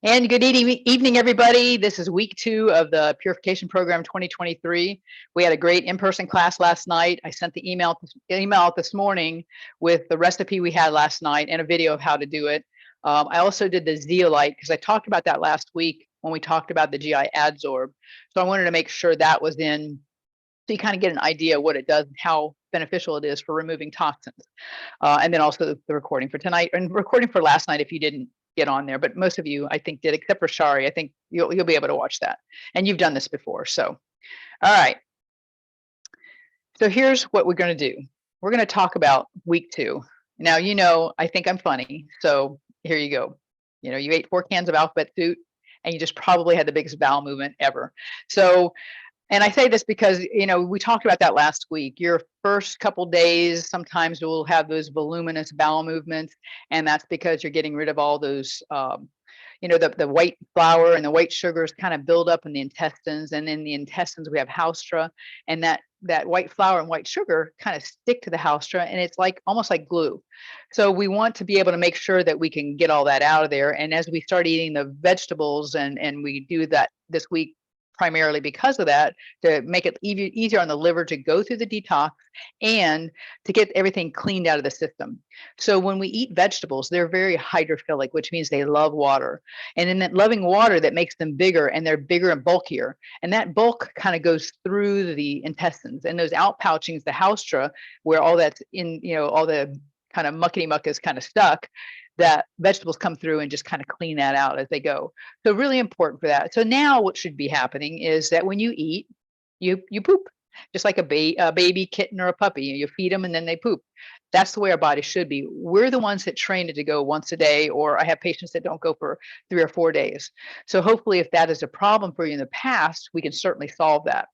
And good evening, everybody. This is week 2 of the Purification Program 2023. We had a great in-person class last night. I sent the email out this morning with the recipe we had last night and a video of how to do it. I also did the zeolite because I talked about that last week when we talked about the GI adsorb. So I wanted to make sure that was in, so you kind of get an idea of what it does and how beneficial it is for removing toxins. And then also the recording for tonight and recording for last night if you didn't get on there, but most of you I think did, except for Shari. I think you'll be able to watch that, and you've done this before. So, all right. So here's what we're going to do. We're going to talk about week 2. Now, I think I'm funny, so here you go. You ate 4 cans of alphabet soup, and you just probably had the biggest bowel movement ever. So. And I say this because, we talked about that last week. Your first couple days, sometimes you'll have those voluminous bowel movements, and that's because you're getting rid of all those, the white flour and the white sugars kind of build up in the intestines. And in the intestines, we have haustra, and that white flour and white sugar kind of stick to the haustra, and it's almost like glue. So we want to be able to make sure that we can get all that out of there. And as we start eating the vegetables, and we do that this week, primarily because of that, to make it easier on the liver to go through the detox and to get everything cleaned out of the system. So when we eat vegetables, they're very hydrophilic, which means they love water. And in that loving water, that makes them bigger, and they're bigger and bulkier. And that bulk kind of goes through the intestines, and those outpouchings, the haustra, where all that's in, all the kind of muckety muck is kind of stuck, that vegetables come through and just kind of clean that out as they go. So really important for that. So now what should be happening is that when you eat, you poop, just like a baby kitten or a puppy. You feed them and then they poop. That's the way our body should be. We're the ones that train it to go once a day, or I have patients that don't go for 3 or 4 days. So hopefully if that is a problem for you in the past, we can certainly solve that.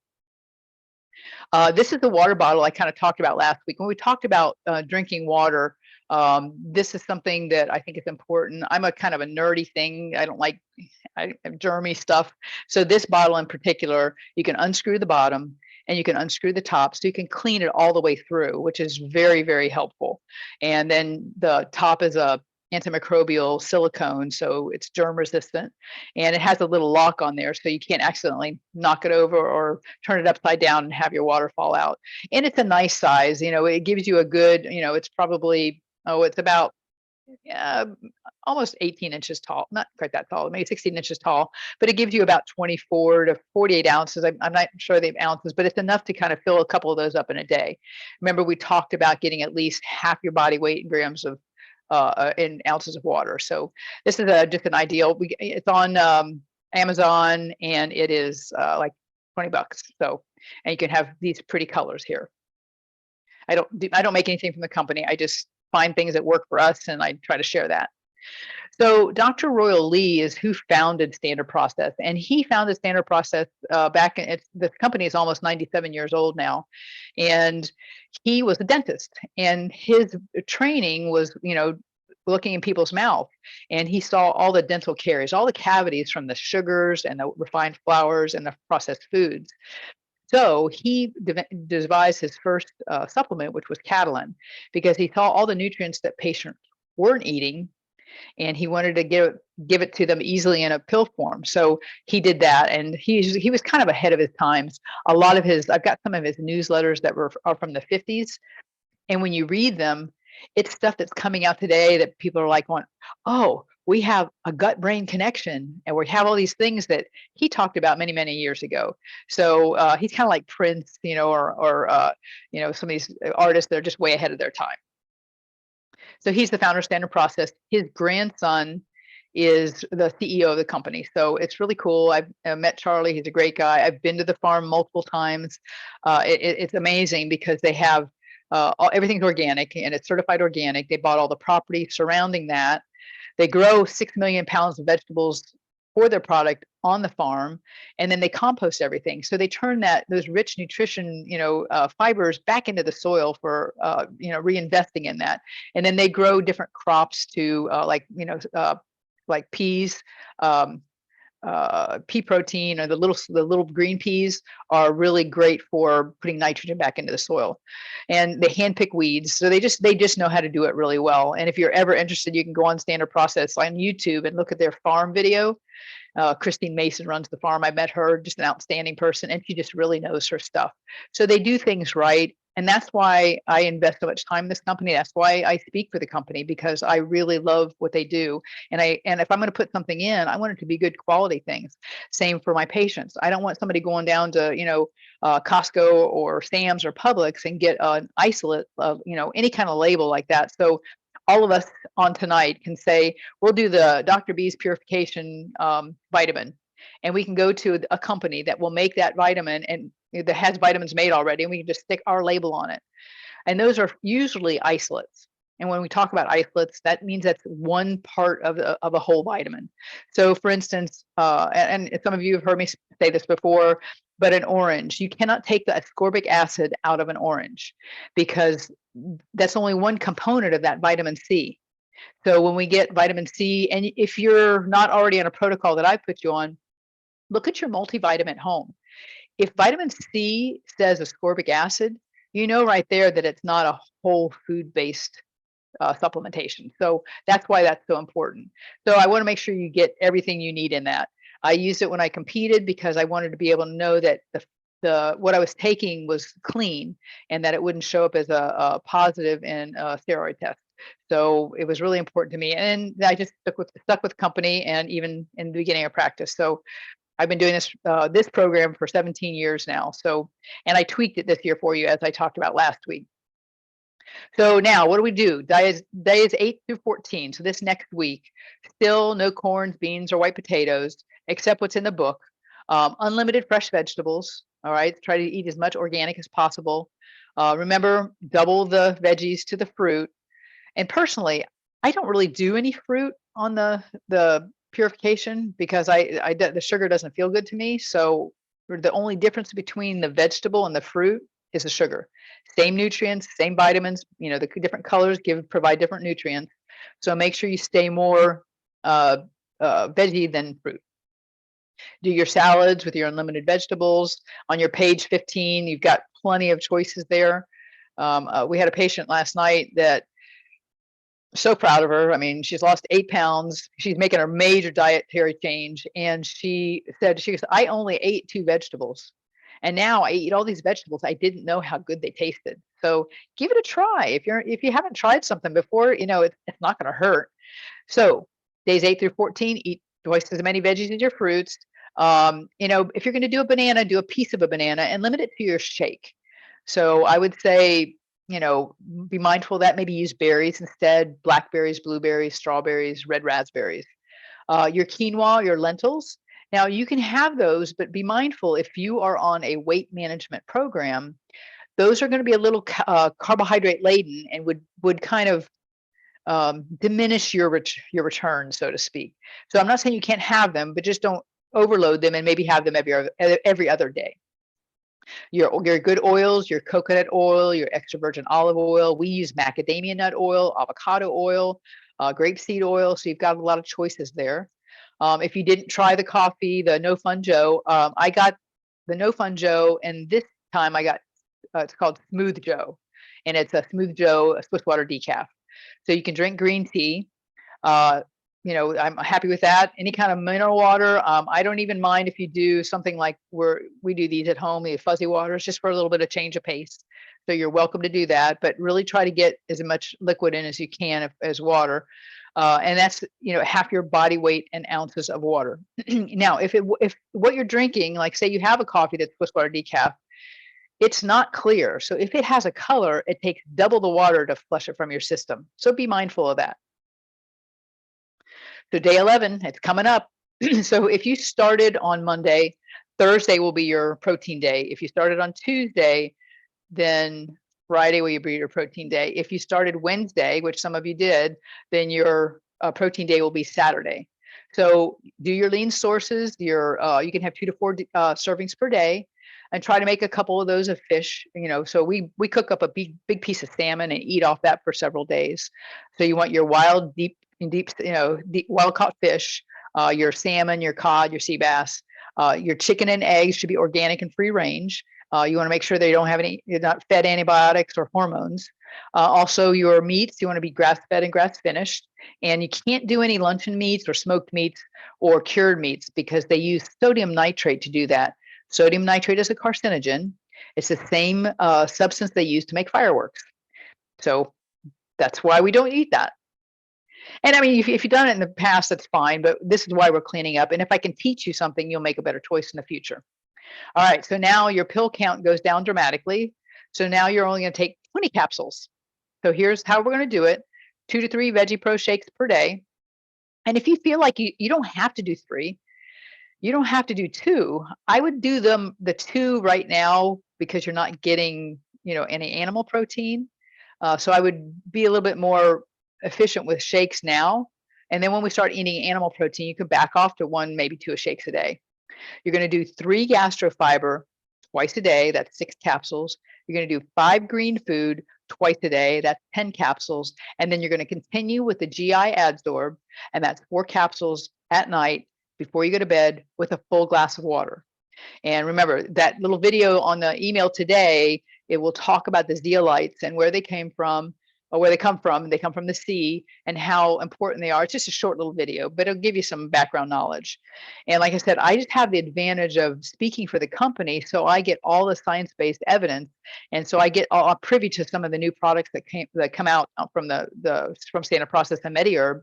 This is the water bottle I kind of talked about last week. When we talked about drinking water, this is something that I think is important. I'm a kind of a nerdy thing. I don't like germy stuff. So this bottle in particular, you can unscrew the bottom and you can unscrew the top, so you can clean it all the way through, which is very, very helpful. And then the top is a antimicrobial silicone, so it's germ resistant, and it has a little lock on there so you can't accidentally knock it over or turn it upside down and have your water fall out. And it's a nice size. It gives you a good, it's probably, it's about almost 18 inches tall, not quite that tall, maybe 16 inches tall, but it gives you about 24 to 48 ounces. I'm not sure the ounces, but it's enough to kind of fill a couple of those up in a day. Remember, we talked about getting at least half your body weight in grams of in ounces of water. So this is just an ideal. It's on Amazon, and it is like $20. So, and you can have these pretty colors here. I don't make anything from the company. I just find things that work for us, and I try to share that. So Dr. Royal Lee is who founded Standard Process, and he founded Standard Process back in, the company is almost 97 years old now, and he was a dentist, and his training was, looking in people's mouth, and he saw all the dental caries, all the cavities from the sugars and the refined flours and the processed foods. So he devised his first supplement, which was Catalin, because he saw all the nutrients that patients weren't eating, and he wanted to give it to them easily in a pill form. So he did that, and he was kind of ahead of his times. A lot of I've got some of his newsletters that are from the 50s, and when you read them, it's stuff that's coming out today that people are like going, oh, we have a gut-brain connection, and we have all these things that he talked about many, many years ago. So he's kind of like Prince, or some of these artists that are just way ahead of their time. So he's the founder of Standard Process. His grandson is the CEO of the company. So it's really cool. I've met Charlie. He's a great guy. I've been to the farm multiple times. It's amazing because they have everything's organic, and it's certified organic. They bought all the property surrounding that. They grow 6 million pounds of vegetables for their product on the farm, and then they compost everything. So they turn those rich nutrition, fibers back into the soil for, reinvesting in that. And then they grow different crops to like peas, pea protein, or the little green peas are really great for putting nitrogen back into the soil. And they handpick weeds, so they just know how to do it really well. And if you're ever interested, you can go on Standard Process on YouTube and look at their farm video. Christine Mason runs the farm. I met her, just an outstanding person, and she just really knows her stuff. So they do things right. And that's why I invest so much time in this company. That's why I speak for the company, because I really love what they do. And if I'm going to put something in, I want it to be good quality things. Same for my patients. I don't want somebody going down to, Costco or Sam's or Publix and get an isolate of, any kind of label like that. So all of us on tonight can say, we'll do the Dr. B's Purification vitamin, and we can go to a company that will make that vitamin and that has vitamins made already, and we can just stick our label on it. And those are usually isolates. And when we talk about isolates, that means that's one part of a whole vitamin. So for instance, and some of you have heard me say this before, but an orange, you cannot take the ascorbic acid out of an orange, because that's only one component of that vitamin C. So when we get vitamin C, and if you're not already on a protocol that I put you on, look at your multivitamin at home. If vitamin C says ascorbic acid, you know right there that it's not a whole food-based supplementation. So that's why that's so important. So I want to make sure you get everything you need in that. I used it when I competed because I wanted to be able to know that the what I was taking was clean, and that it wouldn't show up as a positive in a steroid test. So it was really important to me, and I just stuck with company, and even in the beginning of practice. So I've been doing this program for 17 years now. So, and I tweaked it this year for you, as I talked about last week. So now what do we do? Days 8 through 14. So this next week, still no corns, beans, or white potatoes, except what's in the book. Unlimited fresh vegetables. All right. Try to eat as much organic as possible. Remember, double the veggies to the fruit. And personally, I don't really do any fruit on the purification, because the sugar doesn't feel good to me. So the only difference between the vegetable and the fruit is the sugar. Same nutrients, same vitamins, the different colors provide different nutrients. So make sure you stay more veggie than fruit. Do your salads with your unlimited vegetables. On your page 15, you've got plenty of choices there. We had a patient last night that, so proud of her. I mean, she's lost 8 pounds. She's making a major dietary change. And she goes, I only ate 2 vegetables. And now I eat all these vegetables. I didn't know how good they tasted. So give it a try. If you haven't tried something before, it's not going to hurt. So days 8 through 14, eat twice as many veggies as your fruits. If you're going to do a banana, do a piece of a banana and limit it to your shake. So I would say, be mindful of that. Maybe use berries instead: blackberries, blueberries, strawberries, red raspberries. Your quinoa, your lentils. Now you can have those, but be mindful, if you are on a weight management program, those are going to be a little carbohydrate laden, and would kind of diminish your return, so to speak. So I'm not saying you can't have them, but just don't overload them, and maybe have them every other day. Your good oils, your coconut oil, your extra virgin olive oil. We use macadamia nut oil, avocado oil, grapeseed oil. So you've got a lot of choices there. If you didn't try the coffee, the No Fun Joe, I got the No Fun Joe, and this time I got, it's called Smooth Joe, and it's a Smooth Joe Swiss water decaf. So you can drink green tea. I'm happy with that. Any kind of mineral water. I don't even mind if you do something like we do these at home, the fuzzy waters, just for a little bit of change of pace. So you're welcome to do that, but really try to get as much liquid in as you can as water. And that's, half your body weight in ounces of water. Now, if what you're drinking, like say you have a coffee that's Swiss water decaf, it's not clear. So if it has a color, it takes double the water to flush it from your system. So be mindful of that. So day 11, it's coming up. So if you started on Monday, Thursday will be your protein day. If you started on Tuesday, then Friday will be your protein day. If you started Wednesday, which some of you did, then your protein day will be Saturday. So do your lean sources. You can have 2 to 4 servings per day, and try to make a couple of those of fish. So we cook up a big piece of salmon and eat off that for several days. So you want your wild, deep wild caught fish. Your salmon, your cod, your sea bass. Your chicken and eggs should be organic and free range. You want to make sure they don't have you're not fed antibiotics or hormones. Also, your meats, you want to be grass-fed and grass-finished. And you can't do any luncheon meats or smoked meats or cured meats because they use sodium nitrate to do that. Sodium nitrate is a carcinogen. It's the same substance they use to make fireworks. So that's why we don't eat that. And I mean, if you've done it in the past, that's fine, but this is why we're cleaning up. And if I can teach you something, you'll make a better choice in the future. All right, so now your pill count goes down dramatically. So now you're only going to take 20 capsules. So here's how we're going to do it. 2 to 3 Veggie Pro shakes per day. And if you feel like you don't have to do 3, you don't have to do 2. I would do the 2 right now because you're not getting, any animal protein. So I would be a little bit more efficient with shakes now. And then when we start eating animal protein, you can back off to 1, maybe 2 shakes a day. You're going to do 3 gastrofiber twice a day. That's 6 capsules. You're going to do 5 green food twice a day. That's 10 capsules. And then you're going to continue with the GI Adsorb, and that's 4 capsules at night before you go to bed with a full glass of water. And remember that little video on the email today, it will talk about the zeolites and where they came from, or where they come from. They come from the sea and how important they are. It's just a short little video, but it'll give you some background knowledge. And like I said, I just have the advantage of speaking for the company, so I get all the science-based evidence, and so I get all privy to some of the new products that come out from from Standard Process and MediHerb.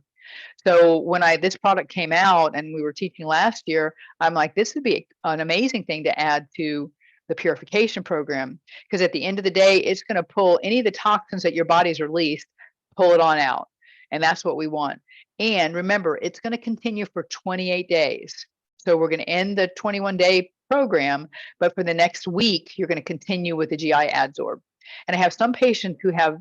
So when this product came out and we were teaching last year, I'm like, this would be an amazing thing to add to the purification program, because at the end of the day, it's going to pull any of the toxins that your body's released, pull it on out. And that's what we want. And remember, it's going to continue for 28 days. So we're going to end the 21-day program, but for the next week, you're going to continue with the GI Adsorb. And I have some patients who have,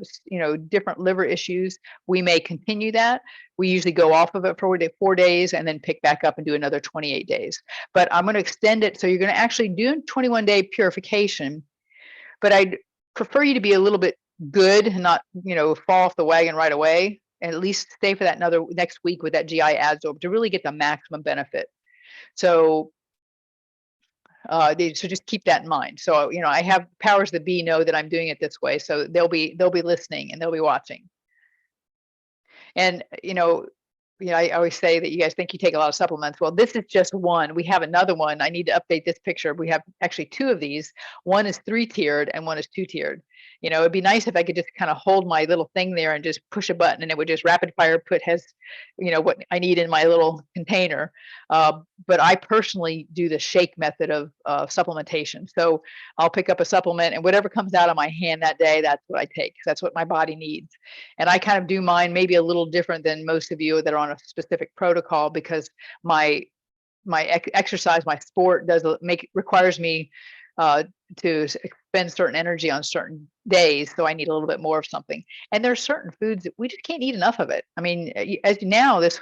different liver issues. We may continue that. We usually go off of it for 4 days and then pick back up and do another 28 days. But I'm going to extend it. So you're going to actually do a 21-day purification. But I'd prefer you to be a little bit good and not, fall off the wagon right away. And at least stay for that next week with that GI Adsorb to really get the maximum benefit. So so just keep that in mind. So, I have powers that be know that I'm doing it this way. So they'll be listening and they'll be watching. And, I always say that you guys think you take a lot of supplements. Well, this is just one. We have another one. I need to update this picture. We have actually 2 of these. One is 3-tiered and one is 2-tiered. It'd be nice if I could just kind of hold my little thing there and just push a button and it would just rapid fire what I need in my little container. But I personally do the shake method of supplementation. So I'll pick up a supplement and whatever comes out of my hand that day, that's what I take. That's what my body needs. And I kind of do mine maybe a little different than most of you that are on a specific protocol, because my exercise, my sport requires me to expend certain energy on certain days. So I need a little bit more of something. And there's certain foods that we just can't eat enough of it. I mean, as now this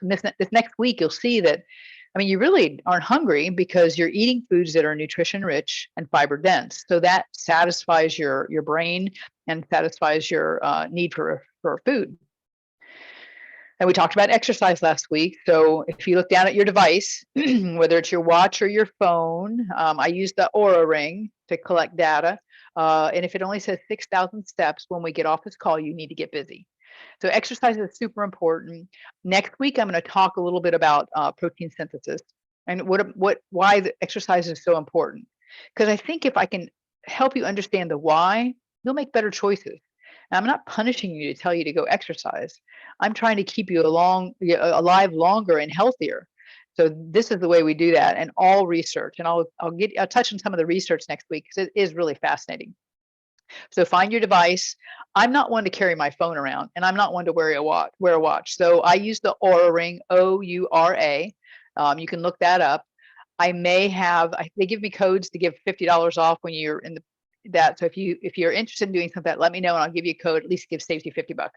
next week, you'll see that, you really aren't hungry because you're eating foods that are nutrition rich and fiber dense. So that satisfies your brain and satisfies your need for food. And we talked about exercise last week. So if you look down at your device, whether it's your watch or your phone, I use the Oura Ring to collect data. And if it only says 6,000 steps when we get off this call, you need to get busy. So exercise is super important. Next week, I'm going to talk a little bit about protein synthesis and why the exercise is so important. Because I think if I can help you understand the why, you'll make better choices. And I'm not punishing you to tell you to go exercise. I'm trying to keep you alive longer and healthier. So this is the way we do that, and all research. And I'll touch on some of the research next week because it is really fascinating. So find your device. I'm not one to carry my phone around, and I'm not one to wear a watch. So I use the Oura Ring, Oura. You can look that up. They give me codes to give $50 off when you're in that. So if you're interested in doing something, let me know and I'll give you a code. At least saves you $50.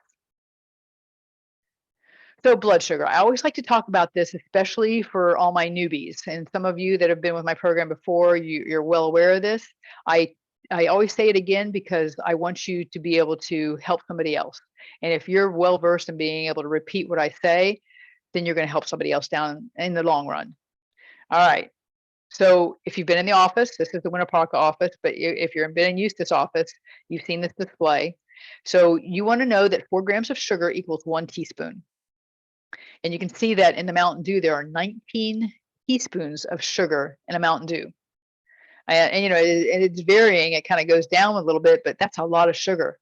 So blood sugar. I always like to talk about this, especially for all my newbies. And some of you that have been with my program before, you're well aware of this. I always say it again because I want you to be able to help somebody else. And if you're well versed in being able to repeat what I say, then you're going to help somebody else down in the long run. All right. So if you've been in the office, this is the Winter Park office, but if you've been in Eustis office, you've seen this display. So you want to know that 4 grams of sugar equals 1 teaspoon. And you can see that in the Mountain Dew, there are 19 teaspoons of sugar in a Mountain Dew. And you know, it's varying. It kind of goes down a little bit, but that's a lot of sugar.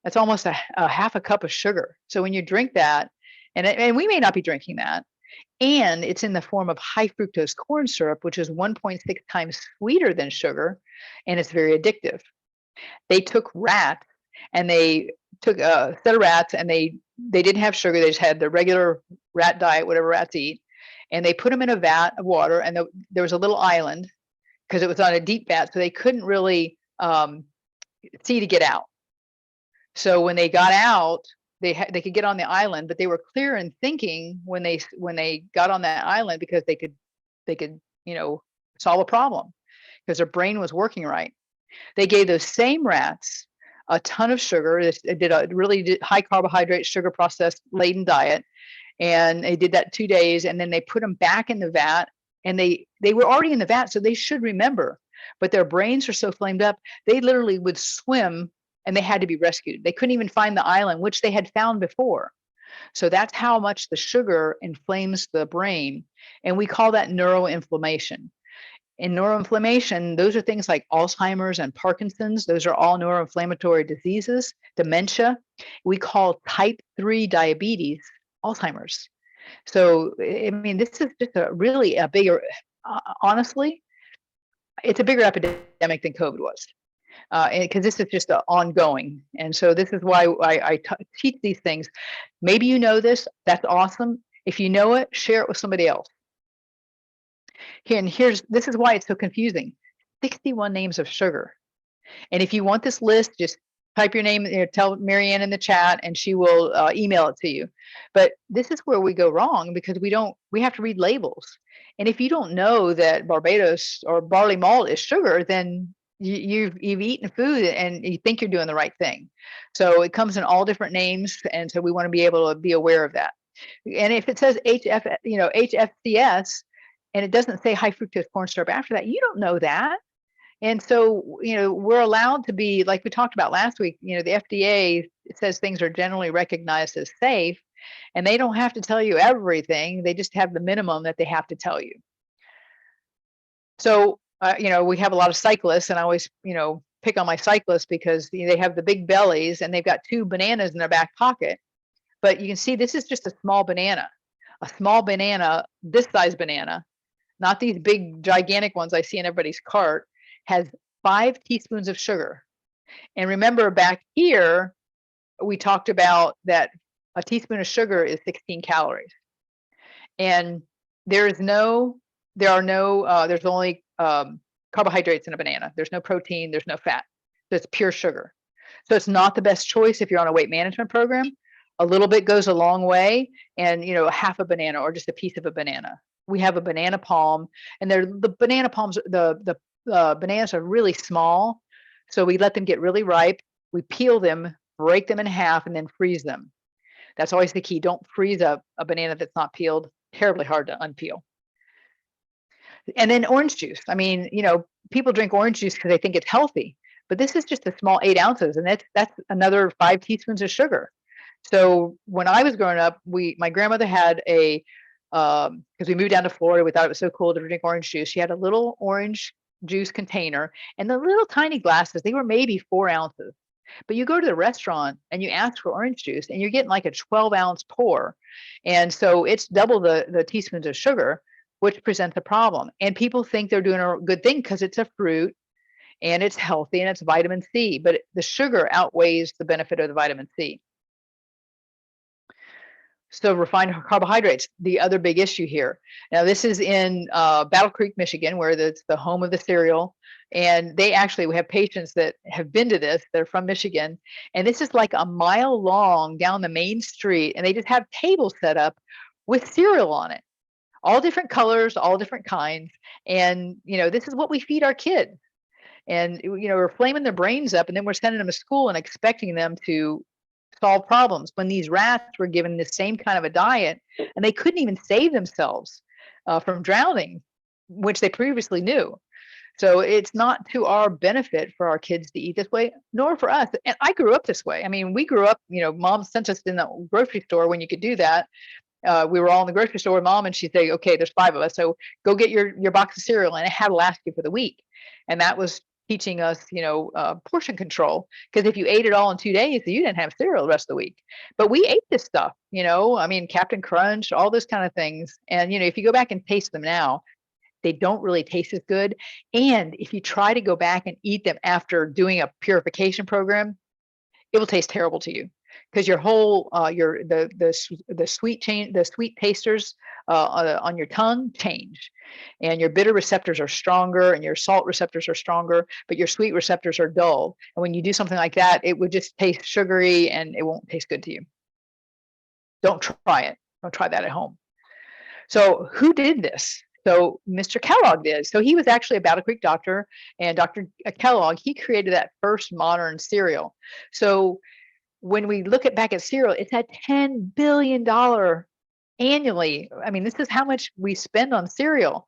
That's almost a half a cup of sugar. So when you drink that, and we may not be drinking that, and it's in the form of high fructose corn syrup, which is 1.6 times sweeter than sugar, and it's very addictive. They took rats, and they took a set of rats, and they didn't have sugar. They just had the regular rat diet, whatever rats eat, and they put them in a vat of water, and there was a little island because it was on a deep vat, so they couldn't really see to get out. So when they got out, they could get on the island, but they were clear in thinking when they got on that island because they could you know, solve a problem because their brain was working right. They gave those same rats a ton of sugar. They did a really high carbohydrate, sugar processed laden diet, and they did that 2 days, and then they put them back in the vat, and they were already in the vat, so they should remember, but their brains are so flamed up they literally would swim, and they had to be rescued. They couldn't even find the island, which they had found before. So that's how much the sugar inflames the brain, and we call that neuroinflammation. In neuroinflammation, those are things like Alzheimer's and Parkinson's. Those are all neuroinflammatory diseases. Dementia. We call type 3 diabetes Alzheimer's. So, I mean, this is just really a bigger, honestly, it's a bigger epidemic than COVID was. Because this is just ongoing. And so this is why I teach these things. Maybe you know this, that's awesome. If you know it, share it with somebody else. This is why it's so confusing. 61 names of sugar. And if you want this list, just type your name, tell Marianne in the chat, and she will email it to you. But this is where we go wrong because we have to read labels. And if you don't know that Barbados or barley malt is sugar, then you've eaten food and you think you're doing the right thing. So it comes in all different names, and so we want to be able to be aware of that. And if it says HFCS, and it doesn't say high fructose corn syrup after that, you don't know that. And so, we're allowed to be, like we talked about last week, the FDA says things are generally recognized as safe, and they don't have to tell you everything. They just have the minimum that they have to tell you. So, we have a lot of cyclists, and I always, pick on my cyclists because they have the big bellies and they've got 2 bananas in their back pocket. But you can see this is just a small banana, this size banana, not these big gigantic ones I see in everybody's cart, has 5 teaspoons of sugar. And remember back here, we talked about that a teaspoon of sugar is 16 calories. And there's only carbohydrates in a banana. There's no protein, there's no fat. So it's pure sugar. So it's not the best choice if you're on a weight management program. A little bit goes a long way, and half a banana or just a piece of a banana. We have a banana palm, and the banana palms, the bananas are really small. So we let them get really ripe. We peel them, break them in half, and then freeze them. That's always the key. Don't freeze a banana that's not peeled. Terribly hard to unpeel. And then orange juice. I mean, people drink orange juice because they think it's healthy, but this is just a small 8 ounces, and that's another 5 teaspoons of sugar. So when I was growing up, my grandmother had because we moved down to Florida, we thought it was so cool to drink orange juice. She had a little orange juice container, and the little tiny glasses, they were maybe 4 ounces. But you go to the restaurant and you ask for orange juice, and you're getting like a 12-ounce pour. And so it's double the teaspoons of sugar, which presents a problem. And people think they're doing a good thing because it's a fruit and it's healthy and it's vitamin C, but the sugar outweighs the benefit of the vitamin C. So refined carbohydrates, the other big issue here. Now this is in Battle Creek, Michigan, where it's the home of the cereal. And we have patients that have been to this, they're from Michigan. And this is like a mile long down the main street. And they just have tables set up with cereal on it, all different colors, all different kinds. And, this is what we feed our kids. And, we're flaming their brains up, and then we're sending them to school and expecting them to solve problems when these rats were given the same kind of a diet and they couldn't even save themselves from drowning, which they previously knew. So it's not to our benefit for our kids to eat this way, nor for us. And I grew up this way. I mean, we grew up, mom sent us in the grocery store when you could do that. We were all in the grocery store with mom, and she'd say, okay, there's 5 of us. So go get your box of cereal, and it had to last you for the week. And that was teaching us, portion control. Because if you ate it all in 2 days, you didn't have cereal the rest of the week. But we ate this stuff, I mean, Captain Crunch, all those kind of things. And, if you go back and taste them now, they don't really taste as good. And if you try to go back and eat them after doing a purification program, it will taste terrible to you because your whole the sweet tasters on your tongue change, and your bitter receptors are stronger and your salt receptors are stronger, but your sweet receptors are dull. And when you do something like that, it would just taste sugary and it won't taste good to you. Don't try it. Don't try that at home. So who did this? So Mr. Kellogg did. So he was actually a Battle Creek doctor, and Dr. Kellogg, he created that first modern cereal. So when we look back at cereal, it's at $10 billion annually. I mean, this is how much we spend on cereal.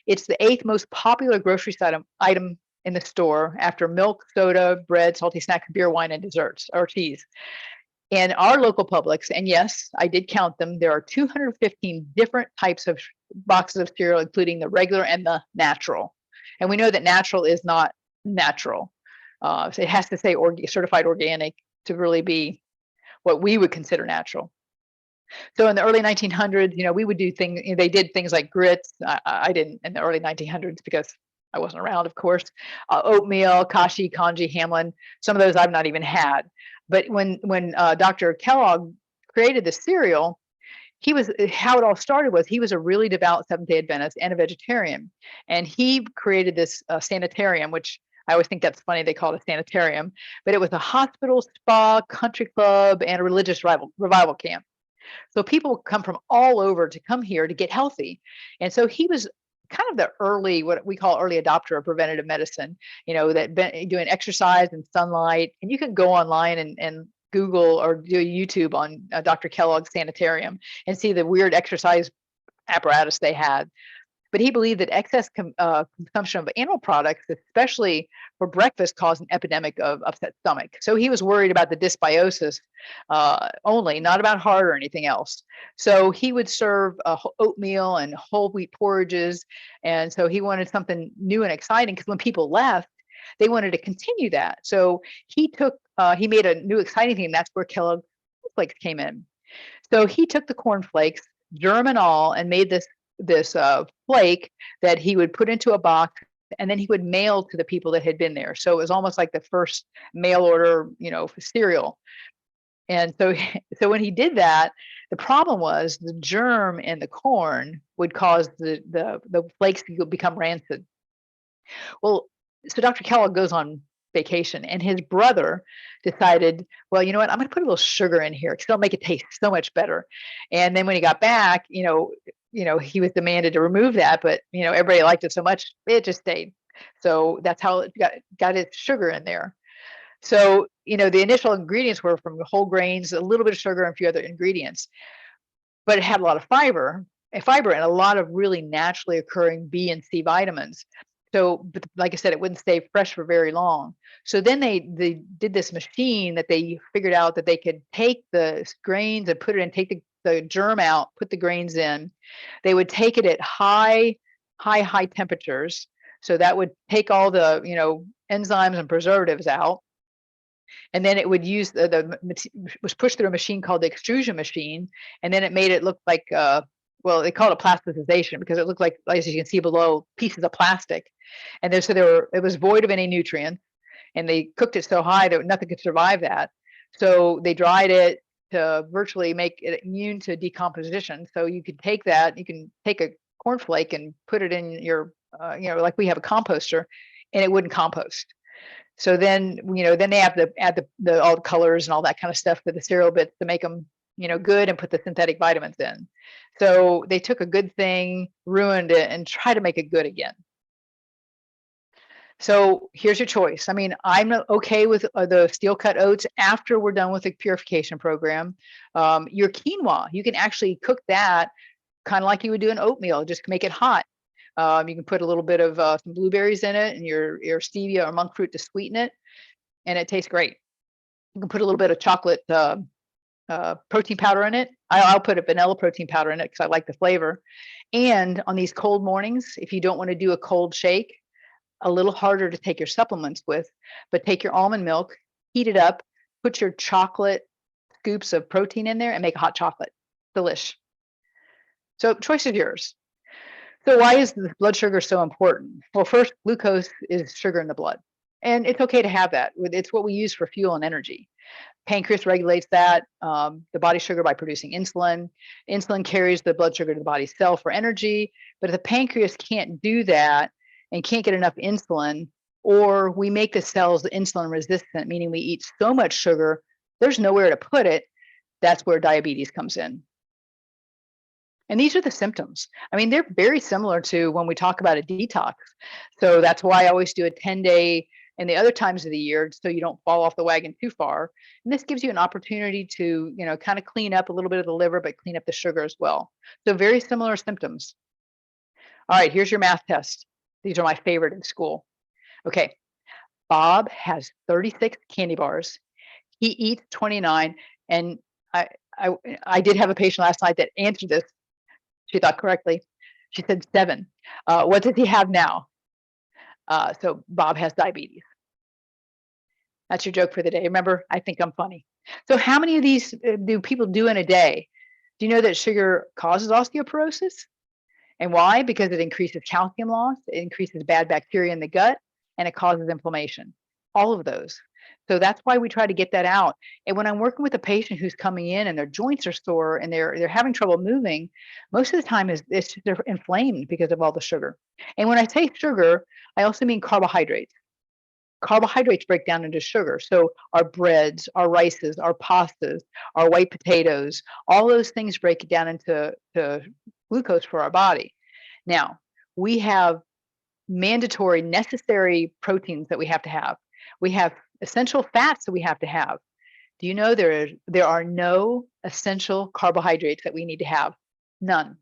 It's the 8th most popular grocery item in the store after milk, soda, bread, salty snacks, beer, wine, and desserts or cheese. And our local Publix, and yes, I did count them, there are 215 different types of boxes of cereal, including the regular and the natural. And we know that natural is not natural. So it has to say certified organic to really be what we would consider natural. So in the early 1900s, we would do things, they did things like grits. I didn't in the early 1900s because I wasn't around, of course. Oatmeal, kashi, congee, hamlin, some of those I've not even had. But when Dr. Kellogg created the cereal, how it all started was he was a really devout Seventh-day Adventist and a vegetarian. And he created this sanitarium, which I always think that's funny. They call it a sanitarium, but it was a hospital, spa, country club, and a religious revival camp. So people come from all over to come here to get healthy. And so he was kind of the what we call early adopter of preventative medicine, that doing exercise and sunlight. And you can go online and Google or do a YouTube on Dr. Kellogg's sanitarium and see the weird exercise apparatus they had. But he believed that excess consumption of animal products, especially for breakfast, caused an epidemic of upset stomach. So he was worried about the dysbiosis only, not about heart or anything else. So he would serve oatmeal and whole wheat porridges. And so he wanted something new and exciting because when people left, they wanted to continue that. So he made a new exciting thing. That's where Kellogg's cornflakes came in. So he took the cornflakes, germ and all, and made this flake that he would put into a box, and then he would mail to the people that had been there. So it was almost like the first mail order, cereal. And so when he did that, the problem was the germ in the corn would cause the flakes to become rancid. Well, so Dr. Kellogg goes on vacation, and his brother decided, well, you know what, I'm going to put a little sugar in here because it'll make it taste so much better. And then when he got back, he was demanded to remove that, but everybody liked it so much it just stayed. So that's how it got its sugar in there. So the initial ingredients were from whole grains, a little bit of sugar, and a few other ingredients, but it had a lot of fiber and a lot of really naturally occurring B and C vitamins. So, but like I said, it wouldn't stay fresh for very long. So then they did this machine that they figured out that they could take the grains and put it in, take the germ out, put the grains in. They would take it at high temperatures. So that would take all the, enzymes and preservatives out. And then it would use was pushed through a machine called the extrusion machine. And then it made it look like, they call it a plasticization because it looked like, as you can see below, pieces of plastic. And it was void of any nutrients, and they cooked it so high that nothing could survive that. So they dried it to virtually make it immune to decomposition. So you could take that, you can take a cornflake and put it in your, like we have a composter, and it wouldn't compost. So then, then they have to add all the colors and all that kind of stuff to the cereal bits to make them, good, and put the synthetic vitamins in. So they took a good thing, ruined it, and tried to make it good again. So here's your choice. I mean, I'm okay with the steel cut oats after we're done with the purification program. Your quinoa, you can actually cook that kind of like you would do an oatmeal, just make it hot. You can put a little bit of some blueberries in it and your stevia or monk fruit to sweeten it, and it tastes great. You can put a little bit of chocolate protein powder in it. I'll put a vanilla protein powder in it because I like the flavor. And on these cold mornings, if you don't want to do a cold shake, a little harder to take your supplements with, but take your almond milk, heat it up, put your chocolate scoops of protein in there and make a hot chocolate. Delish. So choice is yours. So why is the blood sugar so important? Well, first, glucose is sugar in the blood. And it's okay to have that. It's what we use for fuel and energy. Pancreas regulates that, the body sugar by producing insulin. Insulin carries the blood sugar to the body's cell for energy. But if the pancreas can't do that and can't get enough insulin, or we make the cells insulin resistant, meaning we eat so much sugar, there's nowhere to put it, that's where diabetes comes in. And these are the symptoms. I mean, they're very similar to when we talk about a detox. So that's why I always do a 10-day and the other times of the year so you don't fall off the wagon too far. And this gives you an opportunity to, kind of clean up a little bit of the liver, but clean up the sugar as well. So very similar symptoms. All right, here's your math test. These are my favorite in school. Okay, Bob has 36 candy bars. He eats 29. And I did have a patient last night that answered this. She thought correctly. She said 7. What does he have now? So Bob has diabetes. That's your joke for the day. Remember, I think I'm funny. So how many of these do people do in a day? Do you know that sugar causes osteoporosis? And why? Because it increases calcium loss, it increases bad bacteria in the gut, and it causes inflammation. All of those. So that's why we try to get that out. And when I'm working with a patient who's coming in and their joints are sore and they're having trouble moving, most of the time they're inflamed because of all the sugar. And when I say sugar, I also mean carbohydrates. Carbohydrates break down into sugar. So our breads, our rices, our pastas, our white potatoes, all those things break it down into glucose for our body. Now, we have mandatory, necessary proteins that we have to have. We have essential fats that we have to have. Do you know there are no essential carbohydrates that we need to have? None.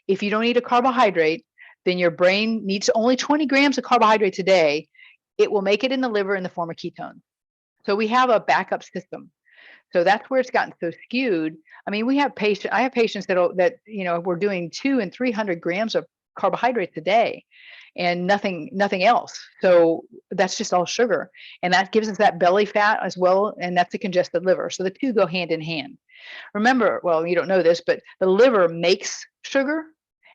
If you don't eat a carbohydrate, then your brain needs only 20 grams of carbohydrates a day. It will make it in the liver in the form of ketones. So we have a backup system. So that's where it's gotten so skewed. I mean, I have patients that we're doing 200 and 300 grams of carbohydrates a day and nothing else. So that's just all sugar. And that gives us that belly fat as well. And that's a congested liver. So the two go hand in hand. Remember, well, you don't know this, but the liver makes sugar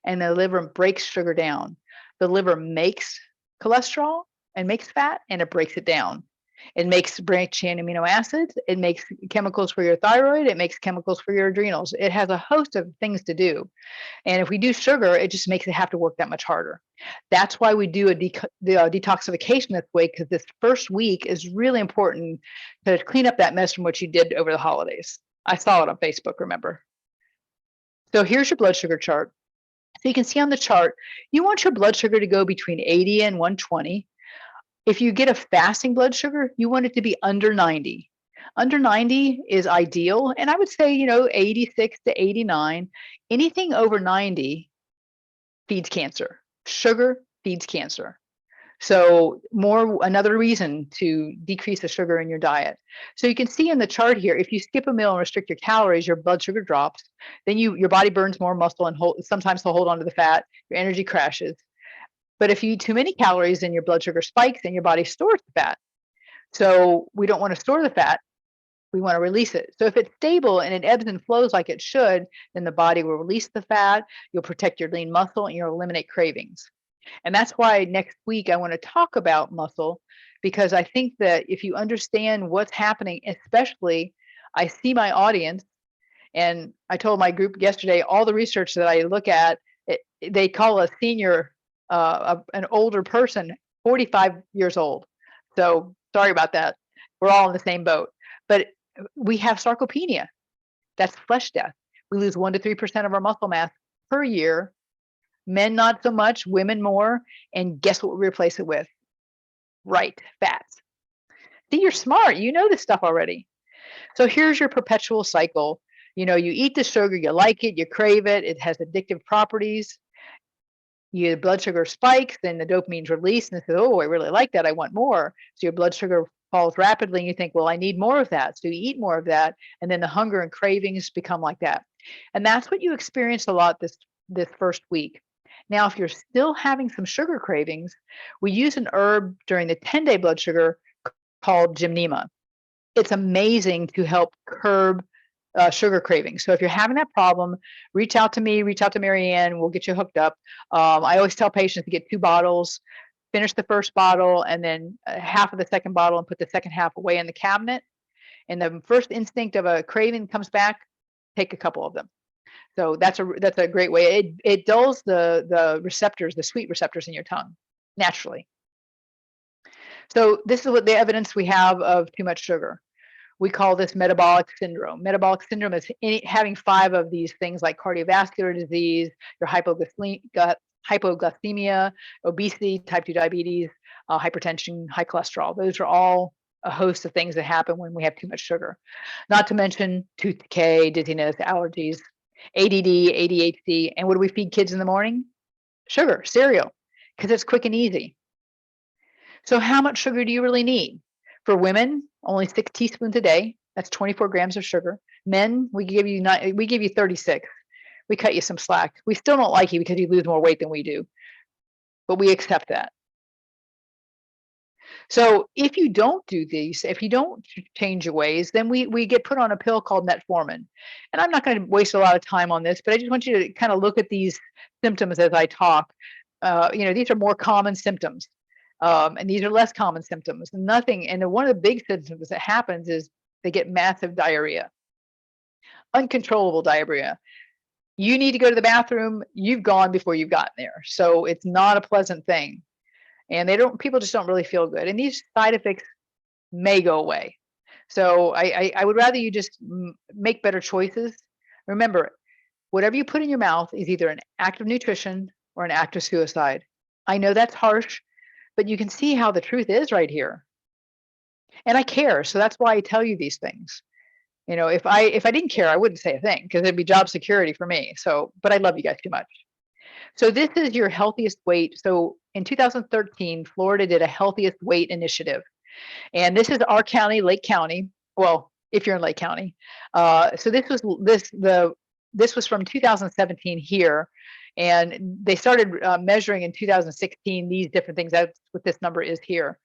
and the liver breaks sugar down. The liver makes cholesterol and makes fat and it breaks it down. It makes branched chain amino acids. It makes chemicals for your thyroid. It makes chemicals for your adrenals. It has a host of things to do. And if we do sugar, it just makes it have to work that much harder. That's why we do the detoxification this way, because this first week is really important to clean up that mess from what you did over the holidays. I saw it on Facebook, remember? So here's your blood sugar chart. So you can see on the chart, you want your blood sugar to go between 80 and 120. If you get a fasting blood sugar, you want it to be under 90. Under 90 is ideal. And I would say, 86 to 89. Anything over 90 feeds cancer. Sugar feeds cancer. So another reason to decrease the sugar in your diet. So you can see in the chart here, if you skip a meal and restrict your calories, your blood sugar drops. Then your body burns more muscle and sometimes to hold on to the fat. Your energy crashes. But if you eat too many calories, then your blood sugar spikes and your body stores the fat. So we don't want to store the fat. We want to release it. So if it's stable and it ebbs and flows like it should, then the body will release the fat. You'll protect your lean muscle and you'll eliminate cravings. And that's why next week I want to talk about muscle, because I think that if you understand what's happening, especially I see my audience, and I told my group yesterday, all the research that I look at, they call a senior an older person 45 years old. So sorry about that. We're all in the same boat. But we have sarcopenia. That's flesh death. We lose 1 to 3% of our muscle mass per year. Men not so much, women more. And guess what we replace it with? Right, fats. See, you're smart. You know this stuff already. So here's your perpetual cycle. You eat the sugar, you like it, you crave it, it has addictive properties. Your blood sugar spikes, then the dopamine's released, and it says, oh, I really like that. I want more. So your blood sugar falls rapidly, and you think, well, I need more of that. So you eat more of that, and then the hunger and cravings become like that. And that's what you experienced a lot this first week. Now, if you're still having some sugar cravings, we use an herb during the 10-day blood sugar called gymnema. It's amazing to help curb sugar cravings. So if you're having that problem, reach out to me, reach out to Marianne. We'll get you hooked up. I always tell patients to get 2 bottles, finish the first bottle, and then half of the second bottle, and put the second half away in the cabinet. And the first instinct of a craving comes back, take a couple of them. So that's a great way. It dulls the receptors, the sweet receptors in your tongue naturally. So this is what the evidence we have of too much sugar. We call this metabolic syndrome. Metabolic syndrome is having 5 of these things like cardiovascular disease, your hypoglycemia, obesity, type 2 diabetes, hypertension, high cholesterol. Those are all a host of things that happen when we have too much sugar. Not to mention tooth decay, dizziness, allergies, ADD, ADHD. And what do we feed kids in the morning? Sugar, cereal, because it's quick and easy. So how much sugar do you really need? For women, only 6 teaspoons a day. That's 24 grams of sugar. Men, we give you 36. We cut you some slack. We still don't like you because you lose more weight than we do, but we accept that. So if you don't do these, if you don't change your ways, then we get put on a pill called metformin. And I'm not going to waste a lot of time on this, but I just want you to kind of look at these symptoms as I talk. These are more common symptoms. And these are less common symptoms. And one of the big symptoms that happens is they get massive diarrhea, uncontrollable diarrhea. You need to go to the bathroom, you've gone before you've gotten there. So it's not a pleasant thing. And people just don't really feel good. And these side effects may go away. So I would rather you just make better choices. Remember, whatever you put in your mouth is either an act of nutrition or an act of suicide. I know that's harsh, but you can see how the truth is right here. And I care, so that's why I tell you these things. If I didn't care, I wouldn't say a thing, because it'd be job security for me. But I love you guys too much. So this is your healthiest weight. So in 2013, Florida did a healthiest weight initiative. And this is our county, Lake County. Well, if you're in Lake County. So this was from 2017 here. And they started measuring in 2016 these different things. That's what this number is here.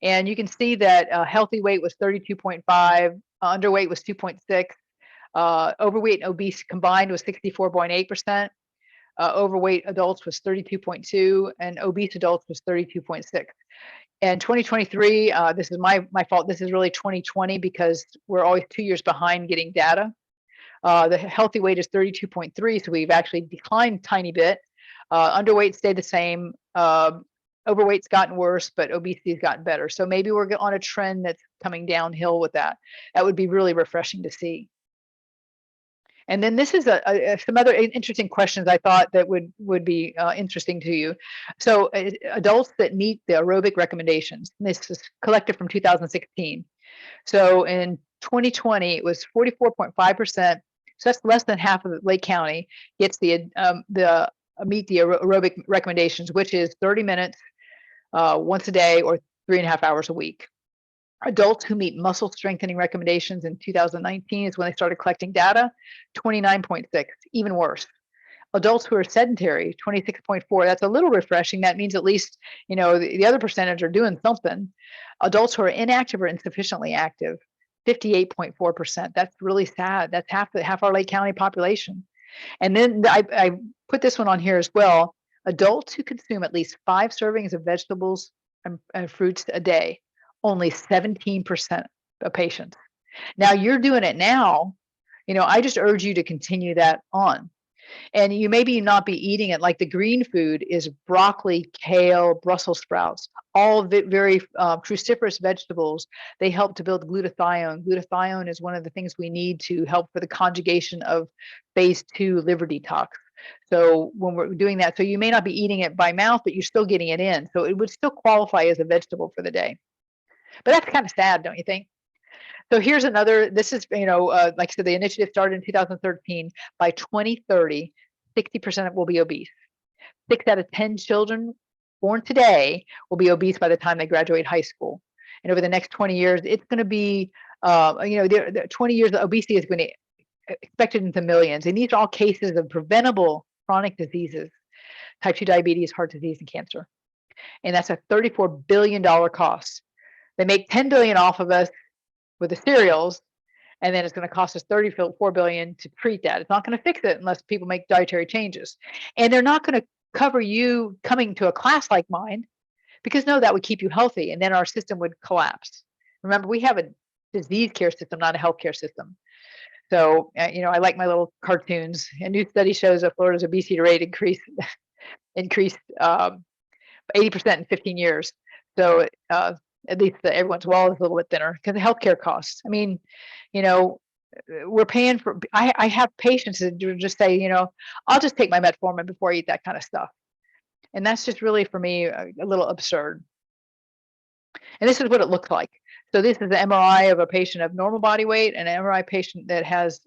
And you can see that healthy weight was 32.5, underweight was 2.6, overweight and obese combined was 64.8%, overweight adults was 32.2, and obese adults was 32.6. And 2023, this is my fault. This is really 2020 because we're always 2 years behind getting data. The healthy weight is 32.3, so we've actually declined a tiny bit. Underweight stayed the same. Overweight's gotten worse, but obesity's gotten better. So maybe we're on a trend that's coming downhill with that. That would be really refreshing to see. And then this is some other interesting questions I thought that would be interesting to you. So adults that meet the aerobic recommendations. This is collected from 2016. So in 2020, it was 44.5%. So that's less than half of Lake County gets meet the aerobic recommendations, which is 30 minutes once a day or 3.5 hours a week. Adults who meet muscle strengthening recommendations in 2019 is when they started collecting data, 29.6, even worse. Adults who are sedentary, 26.4. That's a little refreshing. That means at least, the other percentage are doing something. Adults who are inactive or insufficiently active, 58.4%. That's really sad. That's half our Lake County population. And then I put this one on here as well. Adults who consume at least 5 servings of vegetables and fruits a day, only 17% of patients. Now you're doing it now. I just urge you to continue that on. And you maybe not be eating it like the green food is broccoli, kale, Brussels sprouts, all very cruciferous vegetables. They help to build glutathione. Glutathione is one of the things we need to help for the conjugation of phase 2 liver detox. So when we're doing that, so you may not be eating it by mouth, but you're still getting it in. So it would still qualify as a vegetable for the day. But that's kind of sad, don't you think? So here's another, this is, like I said, the initiative started in 2013. By 2030, 60% will be obese. 6 out of 10 children born today will be obese by the time they graduate high school. And over the next 20 years, it's going to be, 20 years of obesity is going to expected into millions. And these are all cases of preventable chronic diseases, type 2 diabetes, heart disease, and cancer. And that's a $34 billion cost. They make $10 billion off of us with the cereals, and then it's going to cost us $34 billion to treat that. It's not going to fix it unless people make dietary changes. And they're not going to cover you coming to a class like mine, because no, that would keep you healthy, and then our system would collapse. Remember, we have a disease care system, not a healthcare system. So, I like my little cartoons. A new study shows that Florida's obesity rate increased 80% in 15 years. So at least everyone's wallet is a little bit thinner because of healthcare costs. I mean, we're paying for, I have patients that just say, I'll just take my metformin before I eat that kind of stuff. And that's just really, for me, a little absurd. And this is what it looks like. So this is an MRI of a patient of normal body weight and an MRI patient that has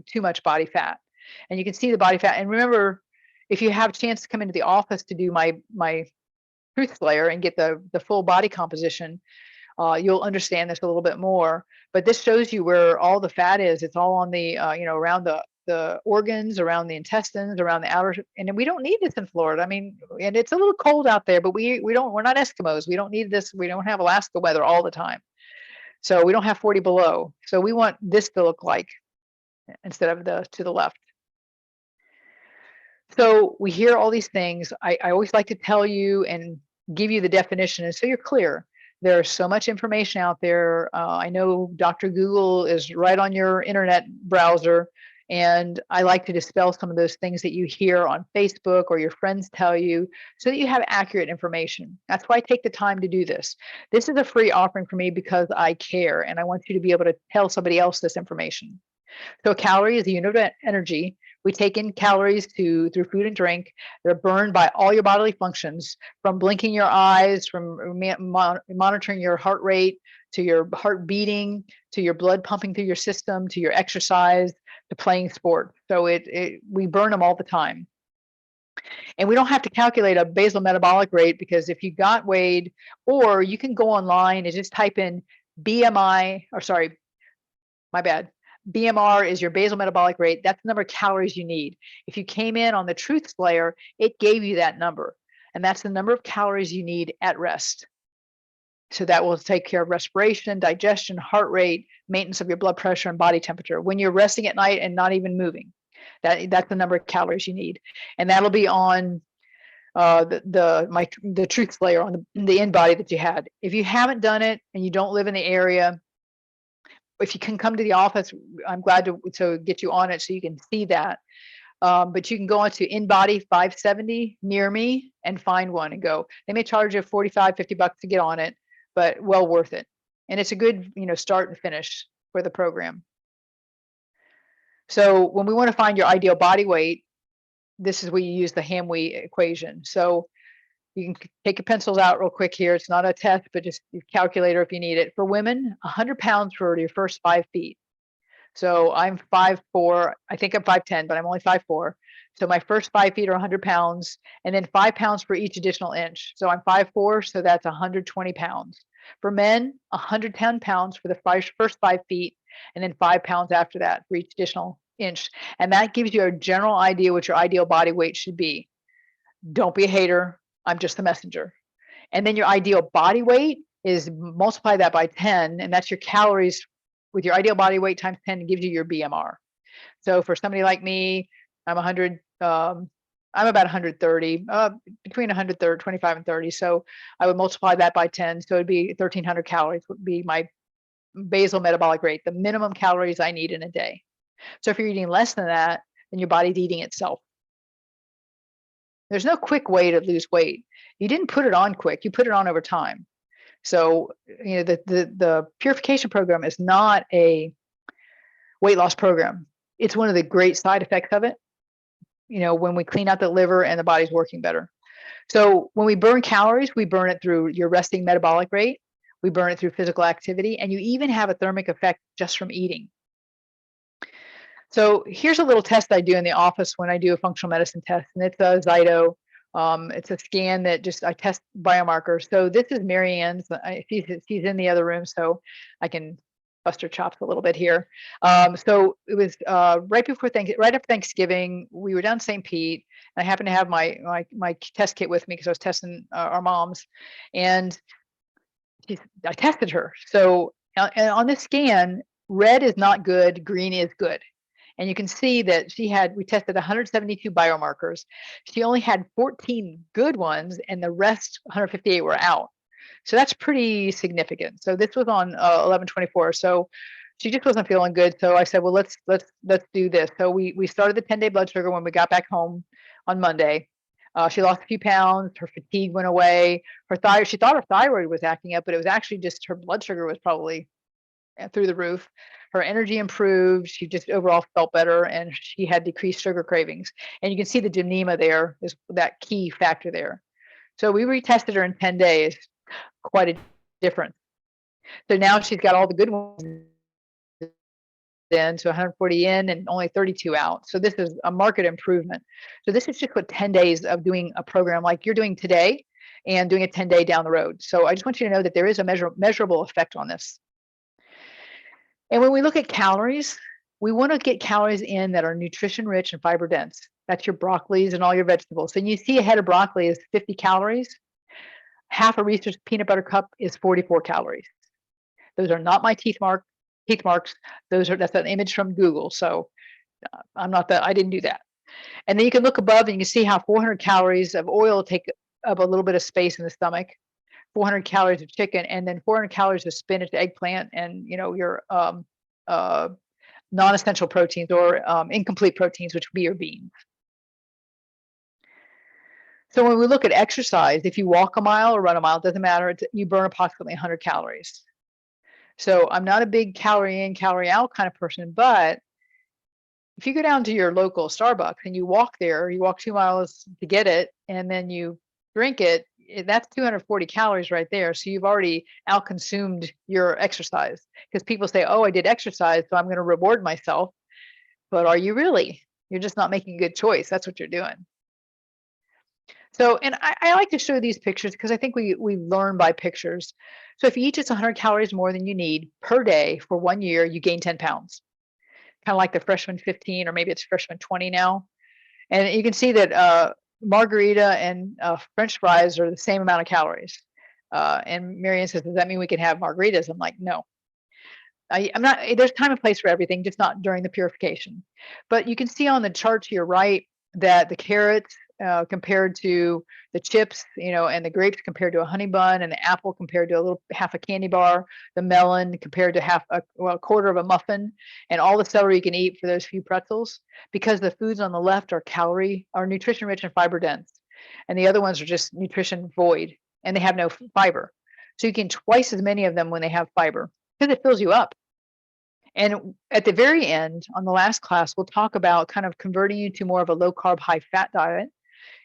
too much body fat. And you can see the body fat. And remember, if you have a chance to come into the office to do my truth slayer and get the full body composition, you'll understand this a little bit more. But this shows you where all the fat is. It's all on the, around the organs, around the intestines, around the outer, and we don't need this in Florida. I mean, and it's a little cold out there, but we're not Eskimos. We don't need this. We don't have Alaska weather all the time. So we don't have 40 below. So we want this to look like instead of to the left. So we hear all these things. I always like to tell you and give you the definition, and so you're clear. There's so much information out there. I know Dr. Google is right on your internet browser, and I like to dispel some of those things that you hear on Facebook or your friends tell you, so that you have accurate information. That's why I take the time to do this. This is a free offering for me because I care, and I want you to be able to tell somebody else this information. So a calorie is a unit of energy. We take in calories through food and drink. They're burned by all your bodily functions, from blinking your eyes, from monitoring your heart rate, to your heart beating, to your blood pumping through your system, to your exercise, to playing sport. So we burn them all the time. And we don't have to calculate a basal metabolic rate, because if you got weighed, or you can go online and just type in BMI, or sorry, my bad. BMR is your basal metabolic rate. That's the number of calories you need. If you came in on the Truth Slayer, it gave you that number. And that's the number of calories you need at rest. So that will take care of respiration, digestion, heart rate, maintenance of your blood pressure, and body temperature. When you're resting at night and not even moving, that's the number of calories you need. And that'll be on the Truth Slayer, on the InBody that you had. If you haven't done it and you don't live in the area, if you can come to the office, I'm glad to get you on it so you can see that. But you can go onto InBody 570 near me and find one and go. They may charge you $45, $50 to get on it, but well worth it. And it's a good, start and finish for the program. So when we want to find your ideal body weight, this is where you use the Hamwe equation. So you can take your pencils out real quick here. It's not a test, but just your calculator if you need it. For women, 100 pounds for your first 5 feet. So I'm 5'4". I think I'm 5'10", but I'm only 5'4". So my first 5 feet are 100 pounds, and then 5 pounds for each additional inch. So I'm 5'4", so that's 120 pounds. For men, 110 pounds for the first 5 feet, and then 5 pounds after that for each additional inch. And that gives you a general idea what your ideal body weight should be. Don't be a hater. I'm just the messenger. And then your ideal body weight is multiply that by 10, and that's your calories with your ideal body weight times 10 gives you your BMR. So for somebody like me, I'm 100, I'm about 130, between 130, 25 and 30. So I would multiply that by 10. So it'd be 1,300 calories would be my basal metabolic rate, the minimum calories I need in a day. So if you're eating less than that, then your body's eating itself. There's no quick way to lose weight. You didn't put it on quick, you put it on over time. So, the Purification program is not a weight loss program. It's one of the great side effects of it. when we clean out the liver and the body's working better. So when we burn calories, we burn it through your resting metabolic rate. We burn it through physical activity, and you even have a thermic effect just from eating. So here's a little test I do in the office when I do a functional medicine test, and it's a Zyto. It's a scan that I test biomarkers. So this is Marianne's. She's in the other room, so I can bust her chops a little bit here. So it was right after Thanksgiving. We were down in St. Pete, and I happened to have my test kit with me because I was testing our moms, and I tested her. So and on this scan, red is not good, green is good. And you can see that we tested 172 biomarkers. She only had 14 good ones, and the rest, 158, were out. So that's pretty significant. So this was on 11/24. So she just wasn't feeling good. So I said, well, let's do this. So we started the 10-day blood sugar when we got back home on Monday. She lost a few pounds. Her fatigue went away. She thought her thyroid was acting up, but it was actually just her blood sugar was probably through the roof. Her energy improved. She just overall felt better, and she had decreased sugar cravings. And you can see the gymnema there is that key factor there. So we retested her in 10 days, quite a difference. So now she's got all the good ones in, so 140 in and only 32 out. So this is a market improvement. So this is just what 10 days of doing a program like you're doing today and doing a 10-day down the road. So I just want you to know that there is a measurable effect on this. And when we look at calories, we want to get calories in that are nutrition rich and fiber dense. That's your broccolis and all your vegetables. And you see a head of broccoli is 50 calories. Half a Reese's peanut butter cup is 44 calories. Those are not my teeth marks. That's an image from Google. So I didn't do that. And then you can look above and you can see how 400 calories of oil take up a little bit of space in the stomach. 400 calories of chicken, and then 400 calories of spinach, eggplant, and your non-essential proteins or incomplete proteins, which would be your beans. So when we look at exercise, if you walk a mile or run a mile, it doesn't matter. You burn approximately 100 calories. So I'm not a big calorie in, calorie out kind of person, but if you go down to your local Starbucks and you walk there, you walk 2 miles to get it, and then you drink it, that's 240 calories right there. So you've already outconsumed your exercise, because people say, oh, I did exercise, so I'm going to reward myself. But are you really? You're just not making a good choice. That's what you're doing. So, and I like to show these pictures because I think we learn by pictures. So if you eat just 100 calories more than you need per day for 1 year, you gain 10 pounds. Kind of like the freshman 15, or maybe it's freshman 20 now. And you can see that margarita and French fries are the same amount of calories. And Marianne says, does that mean we can have margaritas? I'm like, no. I'm not. There's time and place for everything, just not during the purification. But you can see on the chart to your right that the carrots compared to the chips, and the grapes compared to a honey bun, and the apple compared to half a candy bar, the melon compared to a quarter of a muffin, and all the celery you can eat for those few pretzels, because the foods on the left are nutrition rich and fiber dense, and the other ones are just nutrition void, and they have no fiber. So you can twice as many of them when they have fiber, because it fills you up. And at the very end, on the last class, we'll talk about kind of converting you to more of a low carb, high fat diet,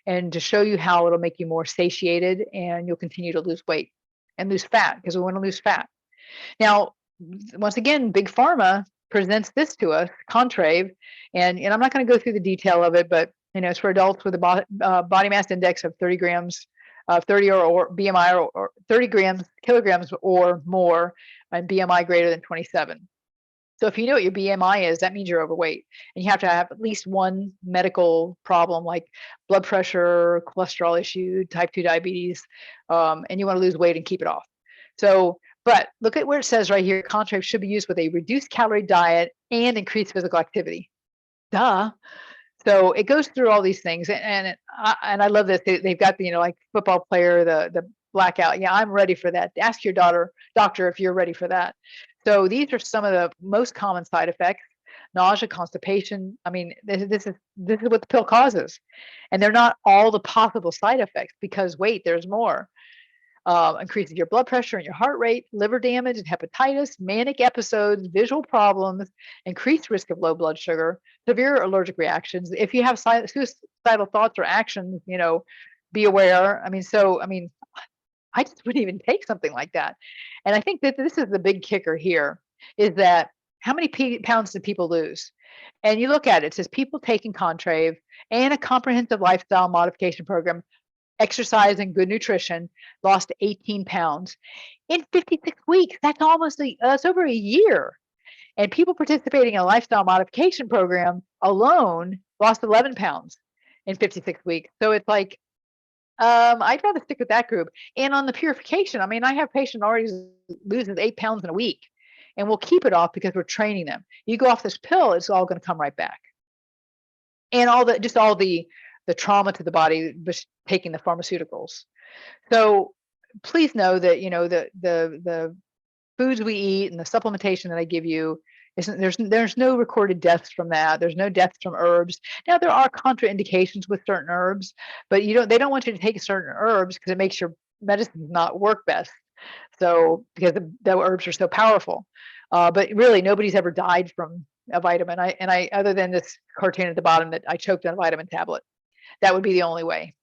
and to show you how it'll make you more satiated, and you'll continue to lose weight and lose fat, because we want to lose fat. Now, once again, Big Pharma presents this to us, Contrave, and I'm not going to go through the detail of it, but it's for adults with a body mass index of 30 grams, 30 or BMI or 30 kilograms or more, and BMI greater than 27. So if you know what your BMI is, that means you're overweight, and you have to have at least one medical problem like blood pressure, cholesterol issue, type 2 diabetes, and you want to lose weight and keep it off. So, but look at where it says right here, Contrave should be used with a reduced calorie diet and increased physical activity. Duh. So it goes through all these things, and I love this. They've got the like football player, the blackout. Yeah, I'm ready for that. Ask your doctor if you're ready for that. So these are some of the most common side effects: nausea, constipation. I mean, this is what the pill causes, and they're not all the possible side effects, because wait, there's more. increases your blood pressure and your heart rate, liver damage and hepatitis, manic episodes, visual problems, increased risk of low blood sugar, severe allergic reactions. If you have suicidal thoughts or actions, be aware. I mean, I just wouldn't even take something like that. And I think that this is the big kicker here, is that how many pounds did people lose? And you look at it, it says people taking Contrave and a comprehensive lifestyle modification program, exercise and good nutrition, lost 18 pounds in 56 weeks. That's that's over a year. And people participating in a lifestyle modification program alone lost 11 pounds in 56 weeks. So it's like, I'd rather stick with that group. And on the purification, I mean, I have patient already loses 8 pounds in a week, and we'll keep it off because we're training them. You go off this pill, it's all going to come right back. And all the trauma to the body just taking the pharmaceuticals. So please know that, the foods we eat and the supplementation that I give you, there's no recorded deaths from that. There's no deaths from herbs. Now there are contraindications with certain herbs, but they don't want you to take certain herbs because it makes your medicines not work best. So because the herbs are so powerful, but really nobody's ever died from a vitamin. I other than this cartoon at the bottom that I choked on a vitamin tablet, that would be the only way.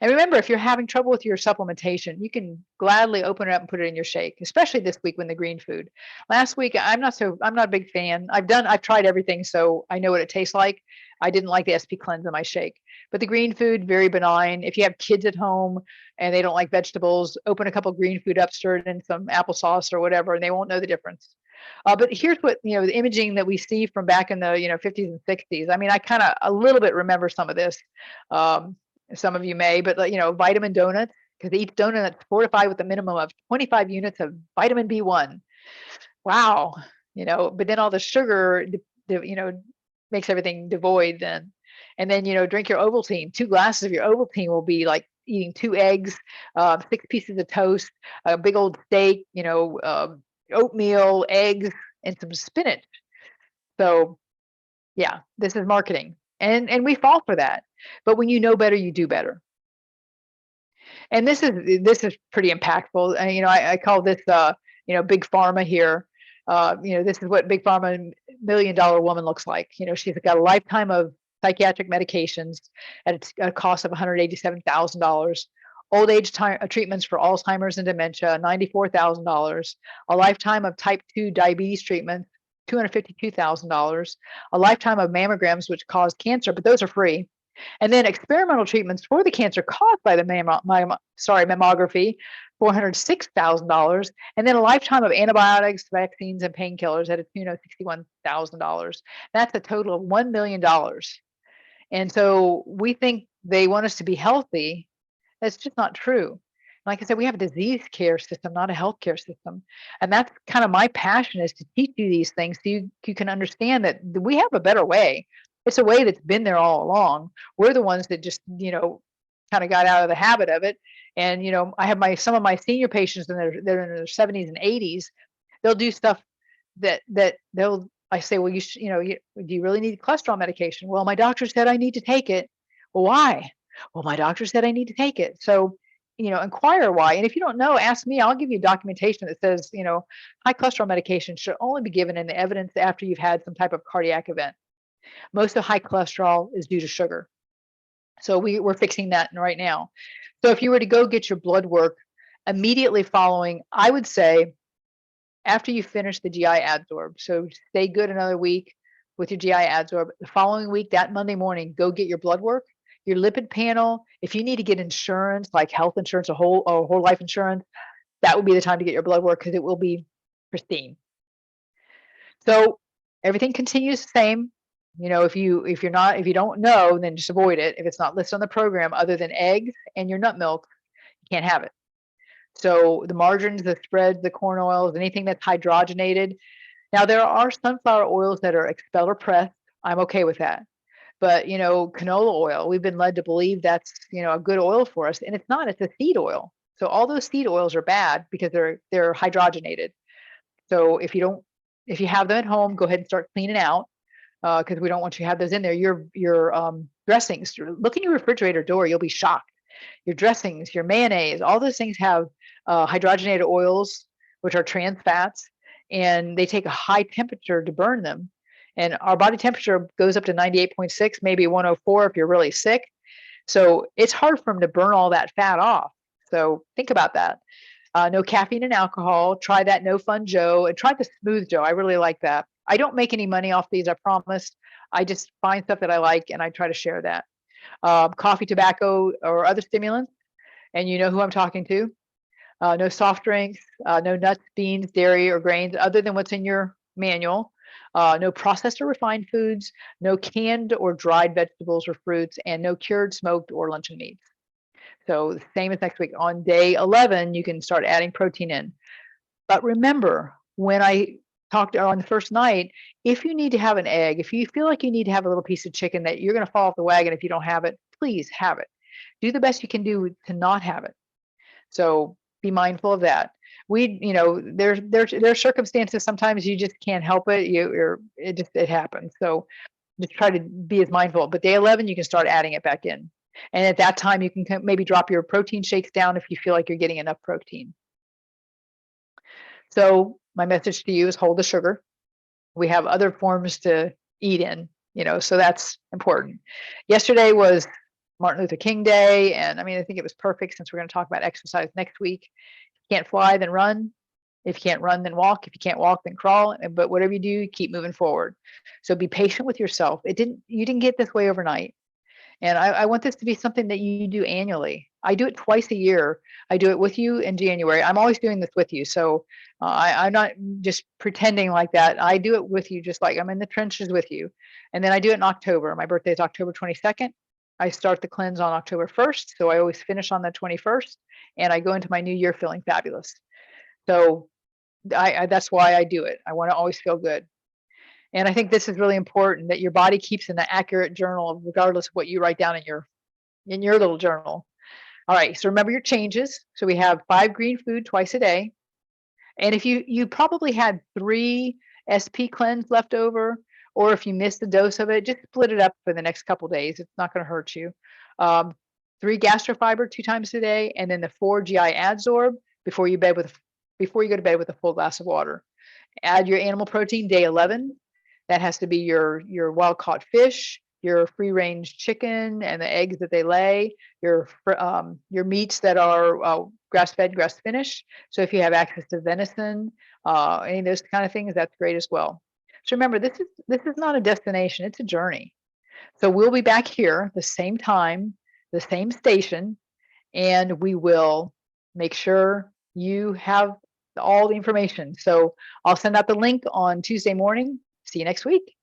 And remember, if you're having trouble with your supplementation, you can gladly open it up and put it in your shake, especially this week when the green food. Last week, I'm not a big fan. I've tried everything, so I know what it tastes like. I didn't like the SP Cleanse in my shake, but the green food, very benign. If you have kids at home and they don't like vegetables, open a couple of green food up, stir it in some applesauce or whatever, and they won't know the difference. But here's what, the imaging that we see from back in the, 50s and 60s. I mean, I kind of a little bit remember some of this. Some of you may, but vitamin donuts, because each donut is fortified with a minimum of 25 units of vitamin B1. Wow. But then all the sugar, makes everything devoid then. And then, drink your Ovaltine. 2 glasses of your Ovaltine will be like eating 2 eggs, 6 pieces of toast, a big old steak, oatmeal, eggs, and some spinach. So yeah, this is marketing. And we fall for that. But when you know better, you do better. And this is pretty impactful. And I call this big pharma here. This is what big pharma $1 million woman looks like. She's got a lifetime of psychiatric medications at a cost of $187,000. Old age treatments for Alzheimer's and dementia, $94,000. A lifetime of type 2 diabetes treatments, $252,000. A lifetime of mammograms, which cause cancer, but those are free. And then experimental treatments for the cancer caused by the mammography, $406,000. And then a lifetime of antibiotics, vaccines, and painkillers at a tune of $61,000. That's a total of $1 million. And so we think they want us to be healthy. That's just not true. Like I said, we have a disease care system, not a healthcare system. And that's kind of my passion, is to teach you these things so you can understand that we have a better way. It's a way that's been there all along. We're the ones that just, kind of got out of the habit of it. And, I have some of my senior patients, and they're in their 70s and 80s. They'll do stuff that I say, well, do you really need cholesterol medication? Well, my doctor said I need to take it. Well, why? Well, my doctor said I need to take it. So, inquire why. And if you don't know, ask me. I'll give you documentation that says, high cholesterol medication should only be given in the evidence after you've had some type of cardiac event. Most of high cholesterol is due to sugar. So we're fixing that right now. So if you were to go get your blood work immediately following, I would say after you finish the GI adsorb, so stay good another week with your GI adsorb. The following week, that Monday morning, go get your blood work, your lipid panel. If you need to get insurance, like health insurance or whole life insurance, that would be the time to get your blood work, because it will be pristine. So everything continues the same. If you don't know, then just avoid it. If it's not listed on the program, other than eggs and your nut milk, you can't have it. So the margarines, the spreads, the corn oils, anything that's hydrogenated. Now there are sunflower oils that are expeller pressed. I'm okay with that. But canola oil, we've been led to believe that's a good oil for us, and it's not. It's a seed oil. So all those seed oils are bad because they're hydrogenated. So if you have them at home, go ahead and start cleaning out, because we don't want you to have those in there. Your dressings, look in your refrigerator door, you'll be shocked. your dressings, your mayonnaise, all those things have hydrogenated oils, which are trans fats, and they take a high temperature to burn them. And our body temperature goes up to 98.6, maybe 104 if you're really sick. So it's hard for them to burn all that fat off. So think about that. No caffeine and alcohol. Try that No Fun Joe, and try the Smooth Joe. I really like that. I don't make any money off these, I promise. I just find stuff that I like and I try to share that. Coffee, tobacco, or other stimulants, and you know who I'm talking to. No soft drinks, no nuts, beans, dairy, or grains other than what's in your manual. No processed or refined foods, no canned or dried vegetables or fruits, and no cured, smoked, or luncheon meats. So the same as next week. On day 11, you can start adding protein in. But remember, when I talked on the first night, if you need to have an egg, if you feel like you need to have a little piece of chicken that you're going to fall off the wagon if you don't have it, please have it. Do the best you can do to not have it. So be mindful of that. There's circumstances sometimes you just can't help it. It happens. So just try to be as mindful. But day 11, you can start adding it back in. And at that time, you can maybe drop your protein shakes down if you feel like you're getting enough protein. So my message to you is hold the sugar. We have other forms to eat in, so that's important. Yesterday was Martin Luther King Day, and I think it was perfect since we're going to talk about exercise next week. If you can't fly, then run. If you can't run, then walk. If you can't walk, then crawl. But whatever you do, keep moving forward. So be patient with yourself. You didn't get this way overnight. And I want this to be something that you do annually. I do it twice a year. I do it with you in January. I'm always doing this with you. So I'm not just pretending like that. I do it with you, just like I'm in the trenches with you. And then I do it in October. My birthday is October 22nd. I start the cleanse on October 1st. So I always finish on the 21st. And I go into my new year feeling fabulous. So that's why I do it. I want to always feel good. And I think this is really important, that your body keeps an accurate journal regardless of what you write down in your little journal. All right, so remember your changes. So we have 5 green food twice a day. And if you probably had 3 SP cleanse left over, or if you missed a dose of it, just split it up for the next couple days. It's not going to hurt you. 3 gastrofiber 2 times a day, and then the 4 GI adsorb before you go to bed with a full glass of water. Add your animal protein day 11. That has to be your wild caught fish, your free range chicken and the eggs that they lay, your meats that are grass fed, grass finished. So if you have access to venison, any of those kind of things, that's great as well. So remember, this is not a destination; it's a journey. So we'll be back here the same time, the same station, and we will make sure you have all the information. So I'll send out the link on Tuesday morning. See you next week.